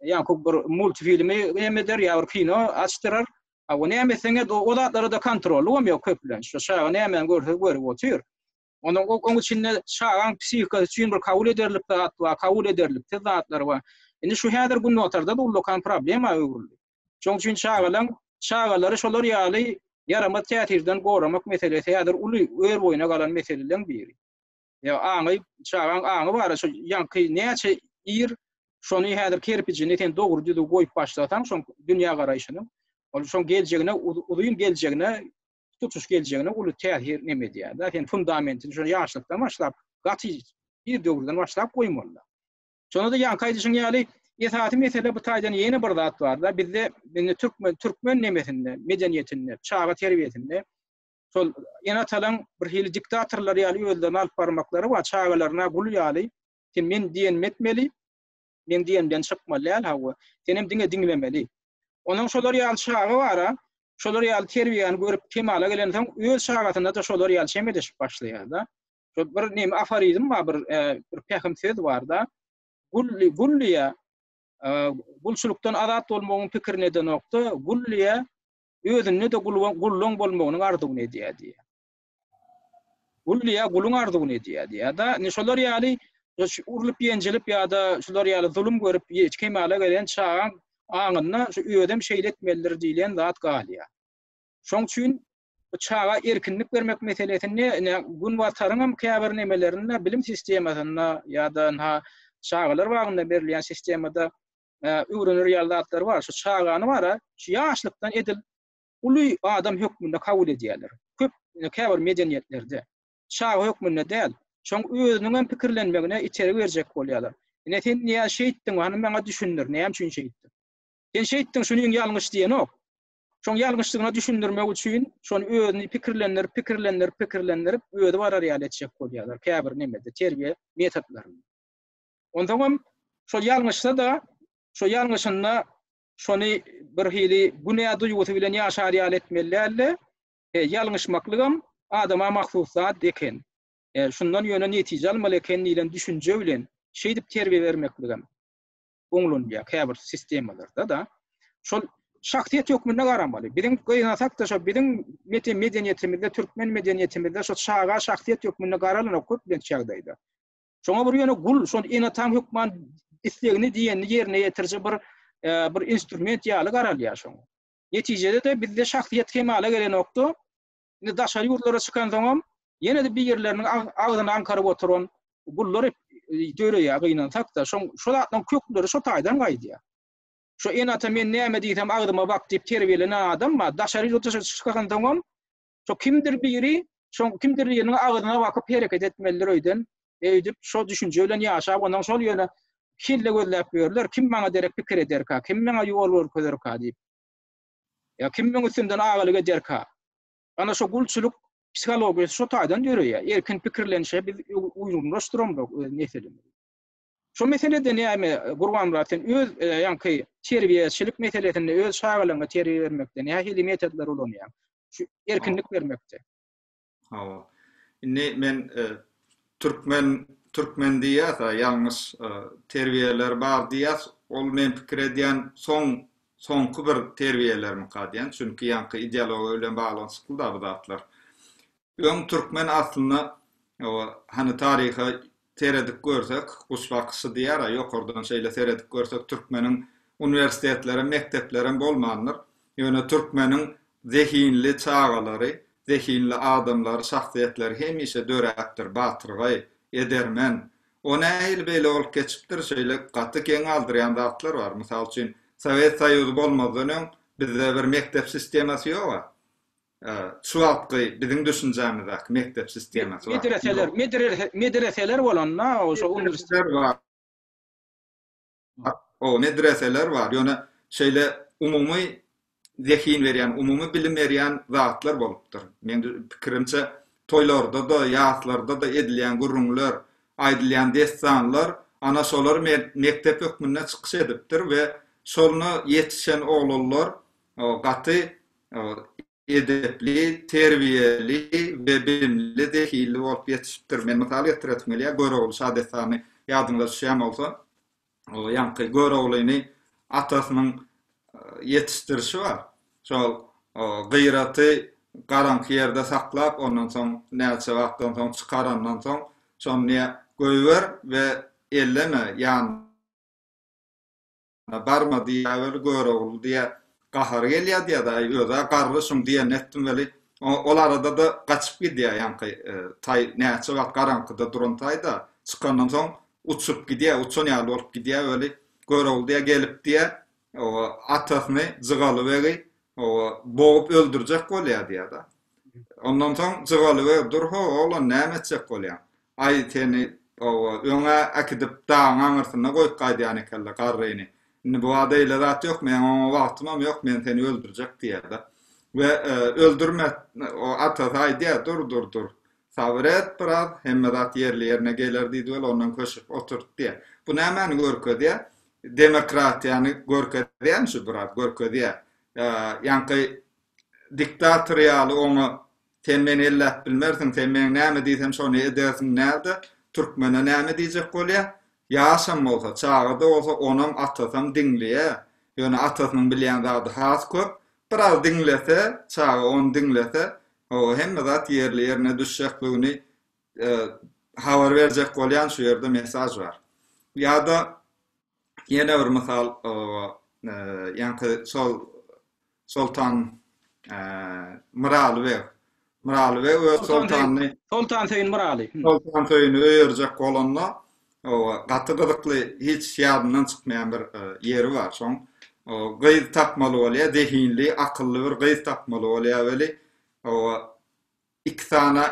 ýa-ni bir multifilmi emeder ýa bir kino açdyrar. O nämeseňe o zatlary da kontrol bolmyor köplen. Şu şağa nämen görüp otur. Onun içinde şağan psihika üçin bir kabul ederlik zat we kabul ederlik zatlar we. Indi şu häzir bu notarda da ulkan problem öwrüldi. Şoň üçin şağalary şolar ýaly yarama täsirden goramak meselesi häzir uly öýer boýuna galan meselelerin biri. Ya aňy şağan aňy bar, şu ýanky näçe ýer şonu häzir kerpijini ten dogry düzü goýup başlatan şoň dünýä garaýşyny şoň geljegine, uzyň geljegine, tutuş geljegine uly täsir neme diýär. Zaten fundamentini şonu ýaşlykdan başlap, gaty bir döwürden başlap goýmalylar. Şonu da ýankaýdyşyň ýaly ýesaty mesele bu taýdan ýene bir zat bar da, bizde türkmen nemesinde, medeniýetinde, çağa terbiýetinde şol ýanatalan bir hili diktatorlar ýaly özlerine alyp barmaklary we çağalaryna gul ýaly men diýen etmeli, men diýenden çykmaly hawa, senem diňe diňlemeli. Onun şolar ýaly çağı bar, şolar ýaly terbiýany görüp temala gelen soň öz şagatynda da şolar ýaly şemedeşip başlaýar da. Şol bir neme aforizm bar, bir pähim söz bar da. Gulliýa gulçulukdan azat bolmagyň pikirine de nokta, gulliýa özüne de gullun bolmagynyň arzuwyny edýär. Gulliýa gulun arzuwyny edýär da. Ne şolar ýaly urulyp ýenjilip ýa-da şolar ýaly zulüm görüp kemala gelen çağan aňyna şu ödem şeýletmelidir diýilen zat galýar. Şoň üçin çağa erkinlik bermek meselesini gün wataryň käbir nemelerini bilim sistemasyna ýa-da çağalar bagynda berilýän sistemada öwrenir ýaly bar. Şu çağany bar, şu ýaşlykdan edil uly adam hökmünde kabul edýärler. Köp käbir medeniýetlerde çağa hökmünde däl, şoň özüniň pikirlenmegine içeri berjek bolýarlar. Sen niye şeýitdiň, hany maňa düşündir, näme üçin şeýitdiň? Sen şeýitdiň, şunyň ýalňyş diýen ok. Şoň ýalňyşlygyny düşündirmek üçin şonu özüni pikirlendirip öýde barar ýaly etjek bolýarlar. Käbir nemede terbiýe metodlaryny. Ondan şol ýalňyşda da şo ýalňyşyna şonu bir hili günä duýgusy bilen ýaşar ýaly etmeliler. Ýalňyşmaklygam adama mahsus zat eken. Şundan ýöne netije almaly eken diýilen düşünje bilen şeýdip terbiýe bermekligem. Oňlunýa käbir sistemalarda da şol şahsiýet hökmüne garamaly. Biziň goýnasak da şo biziň medeniýetimizde, türkmen medeniýetimizde şo çağa şahsiýet hökmüne garalan köp ýagdaýda. Şoňa bir ýöne gul, şol ene tam hökman islegini diýeni ýerine ýetirje bir instrument ýaly garalýar şoň. Netijede de bizde şahsiýet kemale gelen okdy. Indi daşary ýurtlara çykan zaman ýene de bir ýerleriniň agdyny ankaryp oturan gullar döreýär gynansak da şolatdan kökleri şo taýdan gaýdýar. Şo enata men näme diýsem agdyma bak diýip terbiýelenen adamma daşary ýurtlara çykan zaman şo kimdir biri, şo kimdir ýeriniň agyna bakyp hereket etmelidir öýden. Eýdip şo düşünje bilen ýaşap, ondan şol ýöne kille gözläp berler, kim maňa derek pikir ederka, kim maňa ýol görkezerka diýip. Ya kim maňa üstünden agalyk ederka. Ana şo gulçuluk psihologiýasy şo taýdan ýöreýär. Erkin pikirlenşe biz uýurlaşdyramadyk meseleni. Şo meselede näme Gurban Ratin öz ýanky terbiýeçilik meselesinde öz şagalaryna terbiýe bermekde nähili metodlar ulanýar. Şu erkinlik bermekde. Hawa. Indi men Türkmen diýär, ýalňyş terbiýeler bar diýär. Ol men pikir edýän soňky bir terbiýelermi kadýan, çünki ýanky ideologiýa bilen baglanşykly da bu zatlar. Öň türkmen aslynda hani taryha teredik görsek, Kuşbakysy diýär, ýokardan şeýle teredik görsek türkmeniň universitetleri, mektepleri bolmandyr. Ýöne türkmeniň zehinli çağalary, zehinli adamlar, şahsiýetleri hemişe döräkdir, batyrgy, edermen. O näil beýle bolup geçipdir, şeýle gaty keň aldyrýan zatlar bar. Mysal üçin Sowet Soýuzy bolmadan öň bizde bir mektep sistemasy ýok. Şuwatky biziň düşünjämizdäki mektep sistemasy bar. Medreseler bolanna, oşo universitetler var. O medreseler var. Ýöne şeýle umumy zehin berýän, umumy bilim berýän zatlar bolupdyr. Men pikirimçe toýlarda da, ýaslarda da edilýän gurrunlar, aýdylýan destanlar ana şolar mektep hökmüne çykyş edipdir we şolny ýetişen oglanlar gaty edepli, terbiyeli ve bilimli zehirli bolup ýetişipdir. Men mysal ýetiretmeli Göreğli Şadestany ýadyňda düşýän bolsa, o ýanky Göreğliňi atasynyň ýetişdirişi bar. Şol gyýraty garanky ýerde saklap, ondan soň näçe wagtdan soň çykarandan soň şonu goýber we elleme, ýani barma diýär, Göreğli diýär, gahar gelýär diýär da, ýöze garryşyň diýen etdim weli. Ol arada da gaçyp gidýär, ýanky tay näçe wagt garankyda duran taýda çykandan soň uçup gidýär, uçan ýaly bolup gidýär weli. Göreğli diýär gelip diýär, o atasyny zygaly begi boğup öldürjek bolýar diýär da. Ondan soň zygaly begi durho, oğlan näme etjek bolýar? Ay teni öňe akidip daň aňyrsyna goýup gaýdýan ekelle garryny. Bu adyla zat ýok, men o wagtymam ýok, men seni öldürjek diýär da. We öldürme, o atasy aýdýar, dur. Sabr et biraz, hemme zat ýerine geler diýdi we ondan köşüp oturdy diýär. Bu nämäni görkezýär? Demokratiýany görkezýär, şu biraz görkezýär. Ýanky diktatoriýaly onu sen meni ellep bilmersiň, sen meni näme diýsem şonu edersiň näde? Türkmene näme diýjek bolýar? Ýaşam bolsa, çağda olsa onam atasam diňleýär. Ýöne atasynyň bilýän zady has köp. Biraz diňlese, çağı onu diňlese, o hemme zat ýerine düşjekligini habar berjek bolýan şu ýerde mesaj bar. Ýa-da ýene bir mysal, ýanky Sultan Miraly we Sultan Söýün Miraly. Sultan Söýüni öýerjek bolanlar, gaty gyzykly hiç ýadyndan çykmaýan bir ýeri bar. Şoň gyz tapmaly bolýar, zehinli, akylly bir gyz tapmaly bolýar weli. Iki tane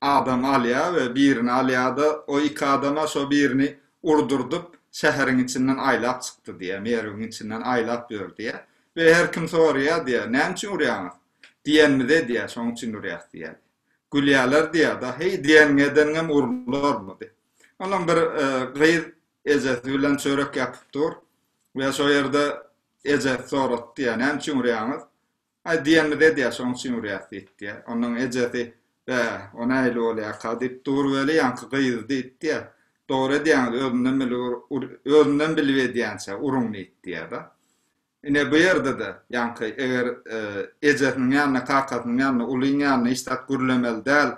adam alýar we birini alýarda, o iki adama şo birini urdurdup şäheriň içinden aýlap çykdy diýär, meriň içinden aýlap berdi diýär. We her kim soraýar diýär, näme üçin urýaňyz? Diýenmide diýär, şoň üçin urýar diýär. Gülýärler diýär da, hey diýengedeňem urlarmy diýär. Ondan bir gyz ejet bilen çörek ýapyp dur. We şo ýerde ejet soratdy diýär, näme üçin urýaňyz? Ay diýenmide diýär, şoň üçin urýar diýär. Ondan ejeti ona ýyly bolýar, kadyp dur weli ýanky gyz diýär. Doğru diýär, özünden bilip edýänçe urunly diýär da. Ine bu ýerde de ýanky eger ejetiniň ýanyna, kakatynyň ýanyna, ulyň ýanyna istat gürlemeli däl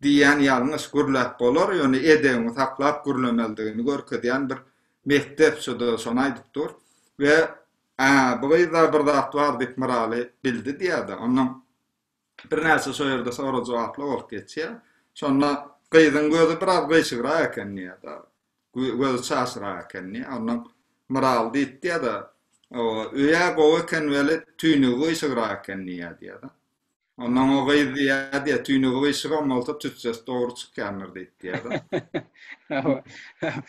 diýen ýalňyş gürläp bolar, ýöne edeňi saklap gürlemeldigini görkezýän bir mektep şuda şonu aýdypdyr. We bu gyzlar bir zat bar diýip Miraly bildi diýär da. Ondan bir näçe şo ýerde sora jogaply bolup geçýär. Şonda gyzyň gözi biraz gyşygyra eken diýär da. Gözi çaşyra eken diýär. Ondan Miraly diýdi da, öýe gowy eken weli tüýnügi gyşygyra eken diýär da. Ondan o gyz diýär, tüýnügi gyşygan bolsa tütses dogry çykýandyr diýär da.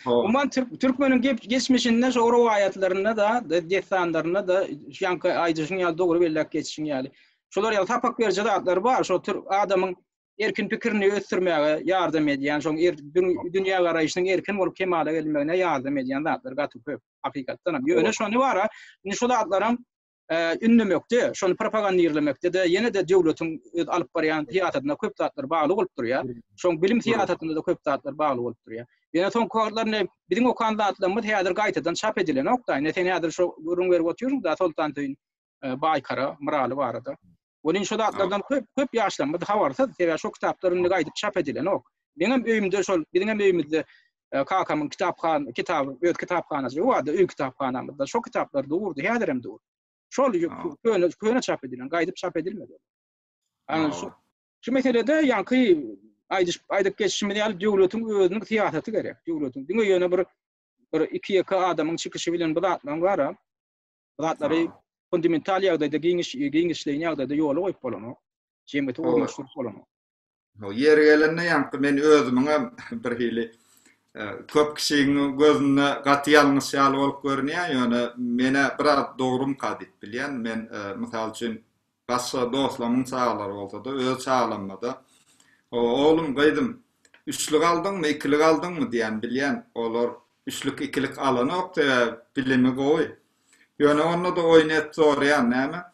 Umman Türkmeniň geçmişinde şo rowayatlaryna da, destanlaryna da ýanky aýdyşyň ýaly dogry bellek geçişiň ýaly. Şolar ýaly tapak berje zatlar bar, şo adamyň erkin pikirini ösdürmäge ýardam edýän, şoň dünýä garaýyşynyň erkin bolup kemale gelmegine ýardam edýän zatlar gaty köp hakykatdan. Ýöne şonu bar, şol zatlaryň ünlemekde, şonu propaganda ýerlemekde de ýene de döwletiň alyp barýan teatrına köp zatlar bagly bolup durýar. Şoň bilim teatrynda da köp zatlar bagly bolup durýar. Ýene soň koglarny biziň okanlatlarymyz häzir gaýtadan çap edilen okda. Näten häzir şo gurun berip oturýar da Sultan Tüýün baýkara, muraly barada. Bolin şu zatlardan köp ýaşlanmady habarsa, sebäbi şo kitaplaryny gaýdyp çap edilen ok. Benim öýümde şol, biziň öýümizde Kakamyň kitaphanasy ýa-da öý kitaphanamyzda şo kitaplar durdy, häzirem durdy. Şol köne çap edilen, gaýdyp çap edilmedi. Ana şu meselede ýanky aýdyp geçişmedi ýaly döwletiň özüniň siýasaty gerek. Döwletiň diňe ýöne bir iki adamyň çykyşy bilen bu zatlaryň bara. Bu zatlary fundamental ýagdaýda giňişleýän ýagdaýda ýola goýup bolanok. Jemgyýete ornaşdyryp bolanok. Ýeri gelende ýanky men özümiňe bir hili köp kişiň gözüne gaty ýalňyş ýaly bolup görnýär. Ýöne mene biraz dogrum kadyp bilýän. Men mysal üçin başga dostlarymyň çağlary bolsa da öz çağlanmada oğlum gaýdym, üçlük aldyňmy, ikilik aldyňmy diýen bilýän. Olar üçlük ikilik alanok da bilimi goý. Ýöne onda da oýnap sorýan näme?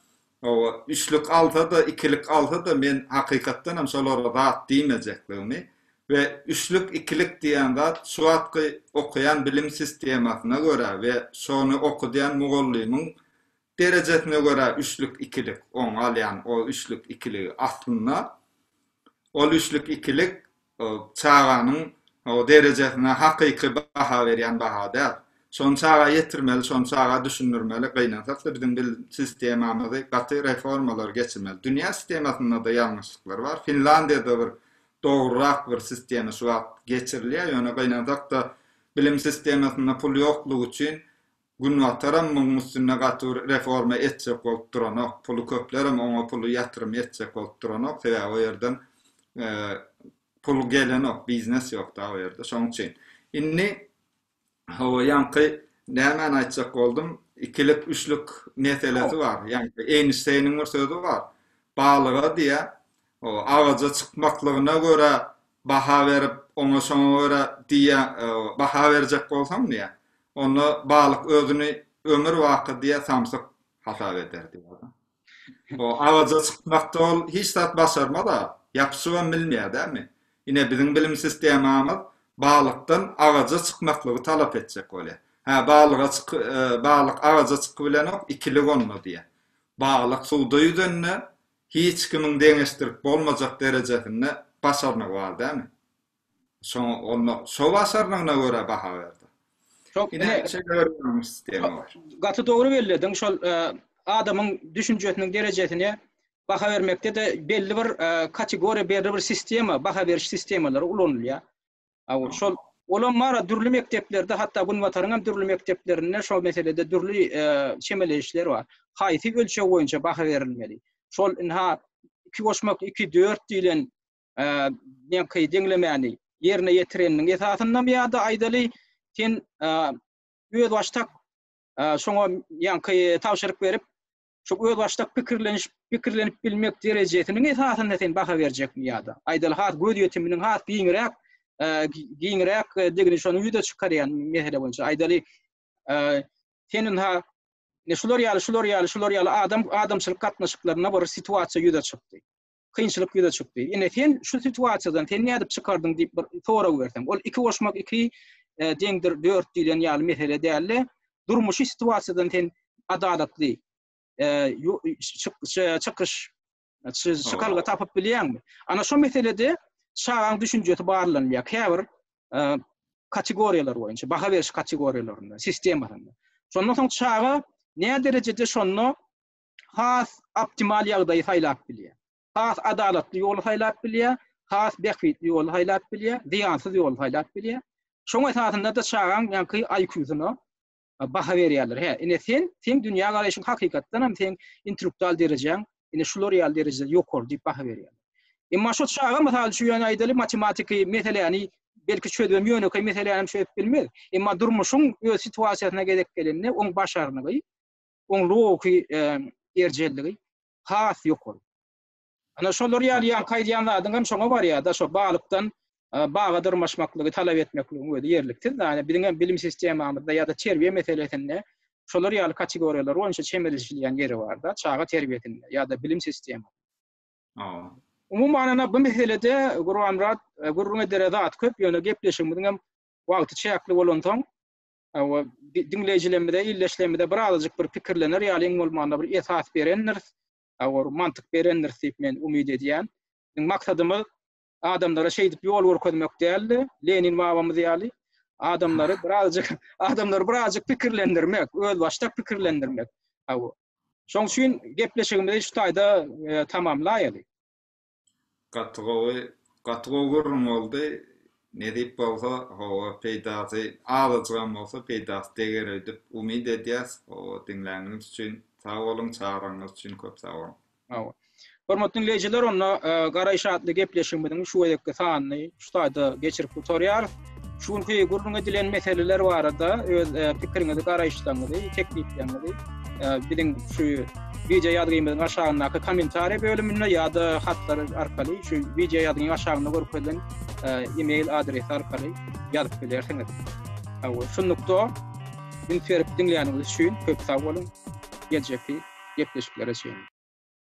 O üçlük alsa da ikilik alsa da men hakykatdan hem şolara rahat diýmejekligimi ve üçlük ikilik diýen zat şu wagtky okuyan bilim sistemasyna göre ve şonu okuyan mugallymyň derejesine göre üçlük ikilik oň alýan o üçlük ikiligi aslynda o üçlük ikilik çağanyň o derejesine hakyky baha berýän baha däl. Son çağa yetirmeli, son çağa düşünürmeli, gynansak da bizim bilim sistemamyzy gaty reformalar geçirmeli. Dünya sistemasynda da ýalňyşlyklar bar. Finlandiýada bir dogrurak bir sistemi şu wagt geçirilýär. Ýöne gynansak da bilim sistemasynda pul ýoklugy üçin gün wataram muňsyna gaty reforma etjek bolup duranok, pulu köplerim oňa pulu ýatyrym etjek bolup duranok, sebäbi o ýerden pul gelenok, biznes ýok da o ýerde. Şoň üçin inni o ýanky näme aýtjak boldum? İkilik, üçlük meselesi var. Ýani Einstein'in bir sözü var. Balyga diýe o ağaca çykmaklygyna göre baha berip, oňa şoňa göre diýe baha berjek bolsam diýe. Onu balyk özüni ömür waky diýe samsyk hasap eder diýer. O ağaca çykmakda ol hiç zat başarmada, ýapysyny bilmeýär dämi? Ine biziň bilim sistemamyz balykdan ağaca çykmaklygy talap etjek bolýar. Balyk ağaca çykyp bilenok ikilik onno diýe. Balyk suwda ýüzenne hiç kimiň deňeşdirip bolmajak derejesinde başarmak bar dämi? Şo başarmagyna göre baha berdi. Çok gaty dogry belledin. Şol adamyň düşünjesiniň derejesine baha bermekde de belli bir kategoriýa, belli bir sistema, baha beriş sistemalary ulanylýar. Şol olanmara dürlü mekteplerde, hatta bun wataryň dürlü mekteplerinde şol meselede dürlü çemeleşler bar. Haýsy ölçek boýunça baha berilmeli. Şol inha 2 goşmak 2-4 diýilen ýanky deňlemäni ýerine ýetireniň esasyndan ýa-da aýdaly sen öz baştak şoňa ýanky tawşyryk berip şu öz baştak pikirlenip bilmek derejesiniň esasynda sen baha berjekmi ýa-da aýdaly hat göz ýetiminiň hat giňrek degini şonu ýüde çykarýan mesele boýunça aýdaly senin ha şular ýaly adamçylyk gatnaşyklaryna bir situasiýa ýüde çykdy. Kynçylyk ýüde çykdy. Ine sen şu situasiýadan sen nädip çykardyň diýip bir sora berdim. Ol 2 goşmak 2 deňdir 4 diýilen ýaly mesele däl. Durmuşy situasiýadan sen adalatly çykyş çykalga tapyp bilýärmi? Ana şu meselede çağan düşünjesi barlanýar. Häzir kategoriýalar boýunça, baha beriş kategoriýalarynda, sistemalарында. Şondan soň çağa näme derejede şonu has optimal ýagdaýy saýlap bilýär. Has adalatly ýol saýlap bilýär, has bähfitli ýol saýlap bilýär, ziýansyz ýol saýlap bilýär. Şoň esasynda da çağan ýanky IQ-syna baha berýärler. Ine sen dünýä garaşyň hakykatdan hem sen intellektual derejeň, ine şular ýaly derejede ýokor diýip baha berýärler. Emma şu çağa mysal şu ýöne aýdaly matematiki meseleleri belki çözüm ýöne meseleleri şöp bilmez. Emma durmuşyň öz situasiýasyna gedek gelende oň başarnygy, oň logy erjelligi has ýokor. Ana şolar ýaly kaýdýanlardan hem şoňa bar ýa-da şo balykdan baga durmaşmaklygy talap etmekligi öýde ýerlikdir. Ýani biziň bilim sistemamyzda ýa-da çerbiýe meselesinde şolar ýaly kategoriýalar onça çemerilýän ýeri bar da, çağa terbiyetinde ýa-da bilim sistemi. Umumana bu meselede Gurbanmurad gurrun ederat köp ýöne gepleşigimiň hem wagty çäkli bolansoň dinleýijilerimize, illeşlerimize birazjyk bir pikirlener ýaly bolmanda bir esas berenler, mantyk berenler diýip men umyd edýän. Maksadymyz adamlara şey dip ýol görkezmek däldi. Lenin babamyz ýaly adamları birazjyk pikirlendirmek, öz başta pikirlendirmek. Şoň üçin gepleşigimizi şu taýda tamamlaýaly. Gatygowy gurrun boldy. Ne diýip bolsa, hawa peýdasy alajygam bolsa peýdasy deger edip umyd edýäs. O dinläňiz üçin sag bolun, çağıraňyz üçin köp sag bolun. Hormatly dinleýijiler, onda garaýş adly gepleşigimiziň şu edekde sanyny şu taýda geçirip oturýar. Şuňky gurrun edilen meseleler barada öz pikiriňizi, garaýşlaryňyzy, tekliplerinizi biziň şu video ýazgymyzyň aşagynaky kommentariýa bölümine ýa-da hatlar arkaly şu video ýazgyň aşagyna görkezlen e-mail adresi arkaly ýazyp bilersiňiz. Şuňlukda meni dinleýäniňiz üçin köp sag bolun. Geljekde gepleşiklere çeýin.